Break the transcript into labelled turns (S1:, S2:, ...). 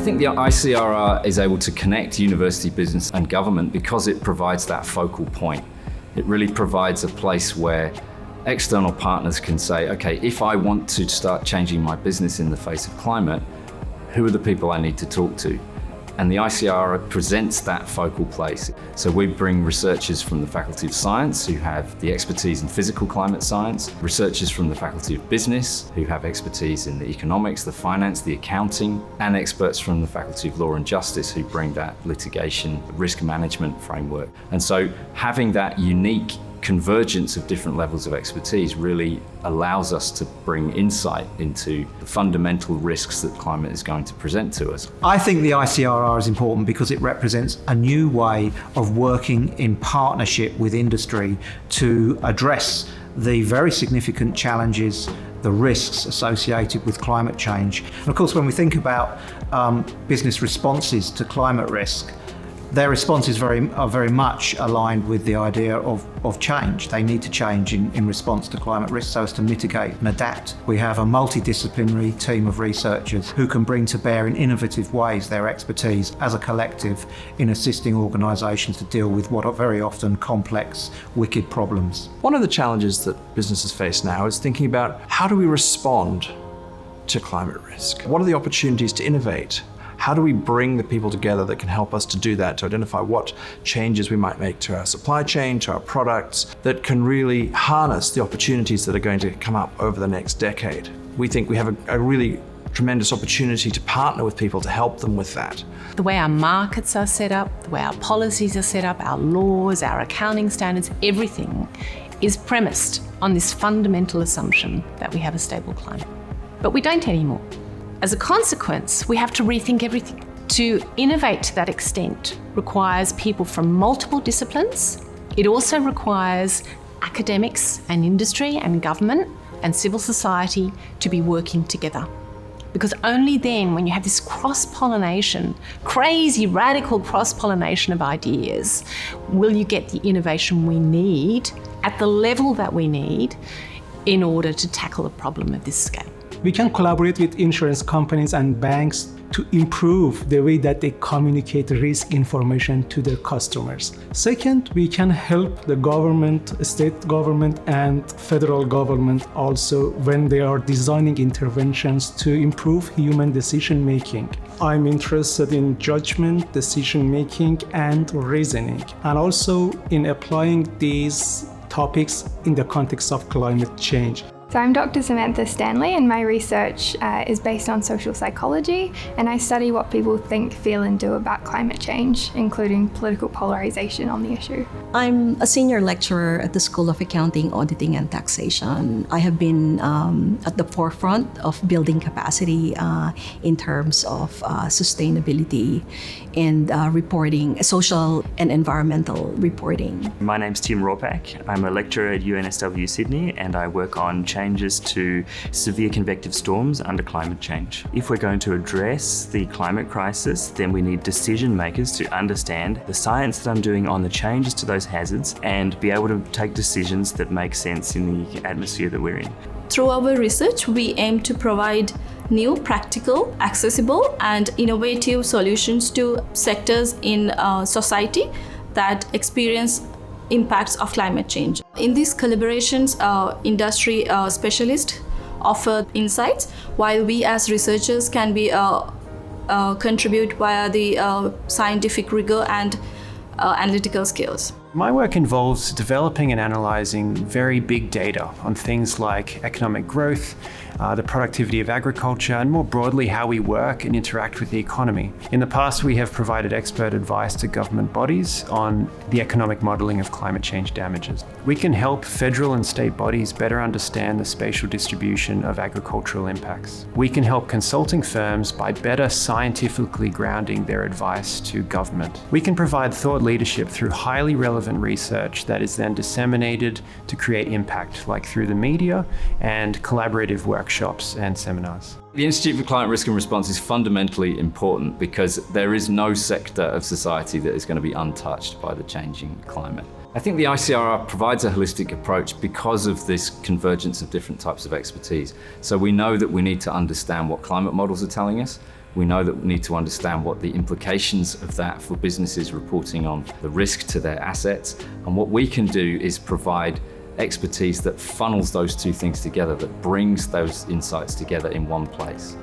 S1: think the ICRR is able to connect university, business and government because it provides that focal point. It really provides a place where external partners can say, okay, if I want to start changing my business in the face of climate, who are the people I need to talk to? And the ICRR presents that focal place. So we bring researchers from the Faculty of Science who have the expertise in physical climate science, researchers from the Faculty of Business who have expertise in the economics, the finance, the accounting, and experts from the Faculty of Law and Justice who bring that litigation, risk management framework. And so having that unique convergence of different levels of expertise really allows us to bring insight into the fundamental risks that climate is going to present to us.
S2: I think the ICRR is important because it represents a new way of working in partnership with industry to address the very significant challenges, the risks associated with climate change. And of course, when we think about business responses to climate risk, their responses are very much aligned with the idea of change. They need to change in response to climate risk so as to mitigate and adapt. We have a multidisciplinary team of researchers who can bring to bear in innovative ways their expertise as a collective in assisting organisations to deal with what are very often complex, wicked problems.
S3: One of the challenges that businesses face now is thinking about how do we respond to climate risk? What are the opportunities to innovate? How do we bring the people together that can help us to do that, to identify what changes we might make to our supply chain, to our products, that can really harness the opportunities that are going to come up over the next decade? We think we have a really tremendous opportunity to partner with people to help them with that.
S4: The way our markets are set up, the way our policies are set up, our laws, our accounting standards, everything is premised on this fundamental assumption that we have a stable climate. But we don't anymore. As a consequence, we have to rethink everything. To innovate to that extent requires people from multiple disciplines. It also requires academics and industry and government and civil society to be working together. Because only then, when you have this cross-pollination, crazy, radical cross-pollination of ideas, will you get the innovation we need at the level that we need in order to tackle a problem of this scale.
S5: We can collaborate with insurance companies and banks to improve the way that they communicate risk information to their customers. Second, we can help the government, state government, and federal government also when they are designing interventions to improve human decision making. I'm interested in judgment, decision making, and reasoning, and also in applying these topics in the context of climate change.
S6: So I'm Dr. Samantha Stanley, and my research is based on social psychology, and I study what people think, feel and do about climate change, including political polarization on the issue.
S7: I'm a senior lecturer at the School of Accounting, Auditing and Taxation. I have been at the forefront of building capacity in terms of sustainability and reporting, social and environmental reporting.
S8: My name's Tim Rawpack. I'm a lecturer at UNSW Sydney, and I work on changes to severe convective storms under climate change. If we're going to address the climate crisis, then we need decision makers to understand the science that I'm doing on the changes to those hazards and be able to take decisions that make sense in the atmosphere that we're in.
S9: Through our research, we aim to provide new, practical, accessible and innovative solutions to sectors in society that experience impacts of climate change. In these collaborations, industry specialists offer insights, while we as researchers can be contribute via the scientific rigor and analytical skills.
S10: My work involves developing and analysing very big data on things like economic growth, the productivity of agriculture, and more broadly how we work and interact with the economy. In the past, we have provided expert advice to government bodies on the economic modelling of climate change damages. We can help federal and state bodies better understand the spatial distribution of agricultural impacts. We can help consulting firms by better scientifically grounding their advice to government. We can provide thought leadership through highly relevant research that is then disseminated to create impact, like through the media and collaborative workshops and seminars.
S1: The Institute for Climate Risk and Response is fundamentally important because there is no sector of society that is going to be untouched by the changing climate. I think the ICRR provides a holistic approach because of this convergence of different types of expertise. So we know that we need to understand what climate models are telling us. We know that we need to understand what the implications of that for businesses reporting on the risk to their assets. And what we can do is provide expertise that funnels those two things together, that brings those insights together in one place.